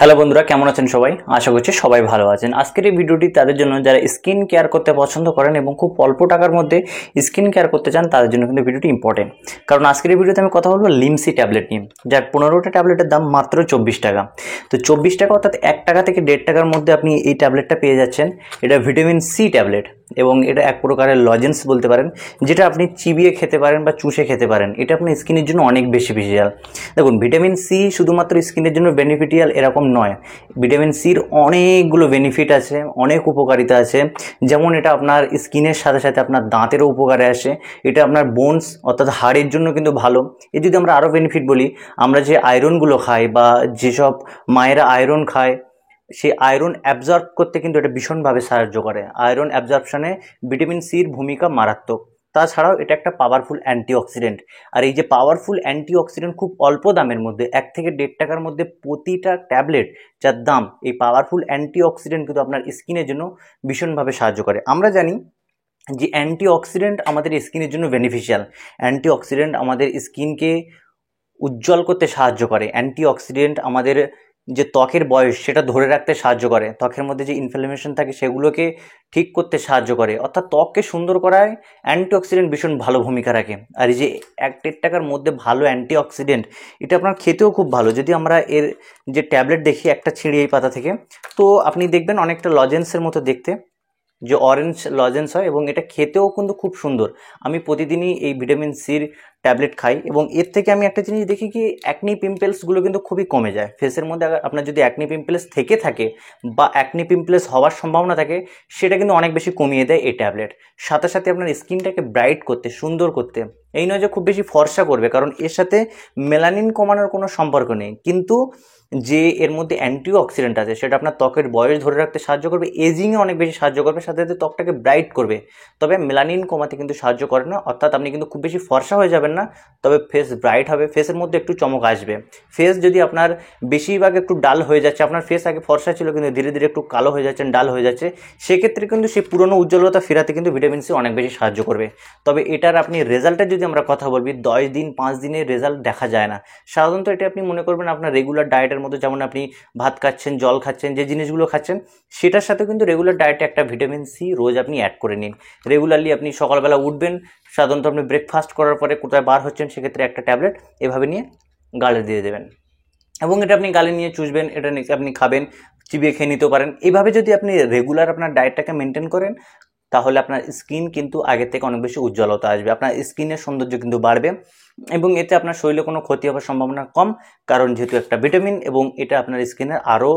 Hello বন্ধুরা, কেমন আছেন সবাই? আশা করছি সবাই ভালো আছেন। আজকের এই ভিডিওটি তাদের জন্য যারা স্কিন কেয়ার করতে পছন্দ করেন এবং খুব অল্প টাকার মধ্যে স্কিন কেয়ার করতে চান, তাদের জন্য কিন্তু ভিডিওটি ইম্পর্টেন্ট। কারণ আজকের এই ভিডিওতে আমি কথা বলবো লিমসি ট্যাবলেট নিয়ে, যার 15টা ট্যাবলেটের দাম মাত্র 24 টাকা। তো 24 টাকা অর্থাৎ 1 টাকা থেকে 1.5 টাকার মধ্যে আপনি এই ট্যাবলেটটা পেয়ে যাচ্ছেন। এটা ভিটামিন সি ট্যাবলেট এবং এটা এক প্রকারের লজেন্স বলতে পারেন, যেটা আপনি চিবিয়ে খেতে পারেন বা চুষে খেতে পারেন। এটা আপনার স্কিনের জন্য অনেক বেনিফিশিয়াল। দেখুন, ভিটামিন সি শুধুমাত্র স্কিনের জন্য বেনিফিশিয়াল এরকম নয়। ভিটামিন সির অনেকগুলো বেনিফিট আছে, অনেক উপকারিতা আছে। যেমন এটা আপনার স্কিনের সাথে সাথে আপনার দাঁতেরও উপকারে আসে। এটা আপনার বোনস অর্থাৎ হাড়ের জন্য কিন্তু ভালো। এ যদি আমরা আরও বেনিফিট বলি, আমরা যে আয়রনগুলো খাই বা যেসব মায়েরা আয়রন খায়, সেই আয়রন অ্যাবজর্ব করতে কিন্তু এটা ভীষণভাবে সাহায্য করে। আয়রন অ্যাবজর্পশনে ভিটামিন সির ভূমিকা মারাত্মক। তাছাড়াও এটা একটা পাওয়ারফুল অ্যান্টিঅক্সিডেন্ট। আর এই যে পাওয়ারফুল অ্যান্টিঅক্সিডেন্ট খুব অল্প দামের মধ্যে 1 থেকে 1.5 টাকার মধ্যে প্রতিটা ট্যাবলেট যার দাম, এই পাওয়ারফুল অ্যান্টিঅক্সিডেন্ট কিন্তু আপনার স্কিনের জন্য ভীষণভাবে সাহায্য করে। আমরা জানি যে অ্যান্টিঅক্সিডেন্ট আমাদের স্কিনের জন্য বেনিফিশিয়াল। অ্যান্টিঅক্সিডেন্ট আমাদের স্কিনকে উজ্জ্বল করতে সাহায্য করে। অ্যান্টিঅক্সিডেন্ট আমাদের যে ত্বকের বয়স সেটা ধরে রাখতে সাহায্য করে। ত্বকের মধ্যে যে ইনফ্লামেশন থাকে সেগুলোকে ঠিক করতে সাহায্য করে, অর্থাৎ ত্বককে সুন্দর করায় অ্যান্টিঅক্সিডেন্ট ভীষণ ভালো ভূমিকা রাখে। আর এই যে 1-1.5 টাকার মধ্যে ভালো অ্যান্টিঅক্সিডেন্ট, এটা আপনার খেতেও খুব ভালো। যদি আমরা এর যে ট্যাবলেট দেখি একটা ছিঁড়ি এই পাতা থেকে, তো আপনি দেখবেন অনেকটা লজেন্সের মতো দেখতে, যে অরেঞ্জ লজেন্স হয়, এবং এটা খেতেও কিন্তু খুব সুন্দর। আমি প্রতিদিনই এই ভিটামিন সির ট্যাবলেট খাই এবং এর থেকে আমি একটা জিনিস দেখি কি, অ্যাকনি পিম্পলসগুলো কিন্তু খুবই কমে যায় ফেসের মধ্যে। আপনার যদি অ্যাকনি পিম্পলস থেকে থাকে বা অ্যাকনি পিম্পলস হওয়ার সম্ভাবনা থাকে, সেটা কিন্তু অনেক বেশি কমিয়ে দেয় এই ট্যাবলেট। সাথে সাথে আপনার স্কিনটাকে ব্রাইট করতে, সুন্দর করতে, এই নয় যে খুব বেশি ফর্সা করবে, কারণ এর সাথে মেলানিন কমানোর কোনো সম্পর্ক নেই, কিন্তু যে এর মধ্যে অ্যান্টিঅক্সিডেন্ট আছে সেটা আপনার ত্বকের বয়স ধরে রাখতে সাহায্য করবে, এজিংয়ে অনেক বেশি সাহায্য করবে, সাথে সাথে ত্বকটাকে ব্রাইট করবে। তবে মেলানিন কমাতে কিন্তু সাহায্য করে না, অর্থাৎ আপনি কিন্তু খুব বেশি ফর্সা হয়ে যাবেন না, তবে ফেস ব্রাইট হবে, ফেসের মধ্যে একটু চমক আসবে। ফেস যদি আপনার বেশিরভাগ একটু ডাল হয়ে যাচ্ছে, আপনার ফেস আগে ফর্সা ছিল কিন্তু ধীরে ধীরে একটু কালো হয়ে যাচ্ছেন, ডাল হয়ে যাচ্ছে, সেক্ষেত্রে কিন্তু সেই পুরনো উজ্জ্বলতা ফেরাতে কিন্তু ভিটামিন সি অনেক বেশি সাহায্য করবে। তবে এটার আপনি রেজাল্টের যদি আমরা কথা বলবি, 10 দিন 5 দিনের রেজাল্ট দেখা যায় না। সাধারণত এটা আপনি মনে করবেন আপনার রেগুলার ডায়েটের মতো, যেমন আপনি ভাত খাচ্ছেন, জল খাচ্ছেন, যে জিনিসগুলো খাচ্ছেন সেটার সাথে কিন্তু রেগুলার ডায়েটে একটা ভিটামিন সি রোজ আপনি অ্যাড করে নিন। রেগুলারলি আপনি সকালবেলা উঠবেন, সাধারণত আপনি ব্রেকফাস্ট করার পরে কোথায় বার হচ্ছেন, সেক্ষেত্রে একটা ট্যাবলেট এভাবে নিয়ে গালে দিয়ে দেবেন এবং এটা আপনি গালে নিয়ে চুষবেন, এটা আপনি খাবেন, চিবিয়ে খেয়ে নিতেও পারেন। এইভাবে যদি আপনি রেগুলার আপনার ডায়েটটাকে মেনটেন করেন, তাহলে আপনার স্কিন কিন্তু আগের থেকে অনেক বেশি উজ্জ্বলতা আসবে, আপনার স্কিনের সৌন্দর্য কিন্তু বাড়বে এবং এতে আপনার শরীরে কোনো ক্ষতি হওয়ার সম্ভাবনা কম, কারণ যেহেতু একটা ভিটামিন এবং এটা আপনার স্কিনের আরও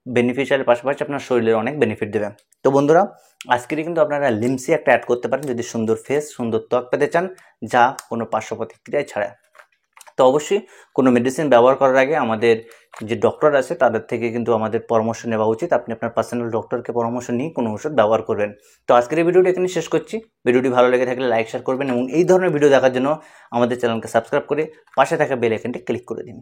বেনিফিশিয়াল, পাশাপাশি আপনার শরীরের অনেক বেনিফিট দেবে। তো বন্ধুরা, আজকেরই কিন্তু আপনারা লিমসি একটা অ্যাড করতে পারেন যদি সুন্দর ফেস, সুন্দর ত্বক পেতে চান, যা কোনো পার্শ্ব প্রতিক্রিয়ায় ছাড়া। তো অবশ্যই কোনো মেডিসিন ব্যবহার করার আগে আমাদের যে ডক্টর আছে তাদের থেকে কিন্তু আমাদের পরামর্শ নেওয়া উচিত। আপনি আপনার পার্সোনাল ডক্টরকে পরামর্শ নিয়ে কোনো ওষুধ ব্যবহার করবেন। তো আজকের এই ভিডিওটি এখানে শেষ করছি। ভিডিওটি ভালো লেগে থাকলে লাইক, শেয়ার করবেন এবং এই ধরনের ভিডিও দেখার জন্য আমাদের চ্যানেলকে সাবস্ক্রাইব করে পাশে থাকা বেল আইকনটি ক্লিক করে দিন।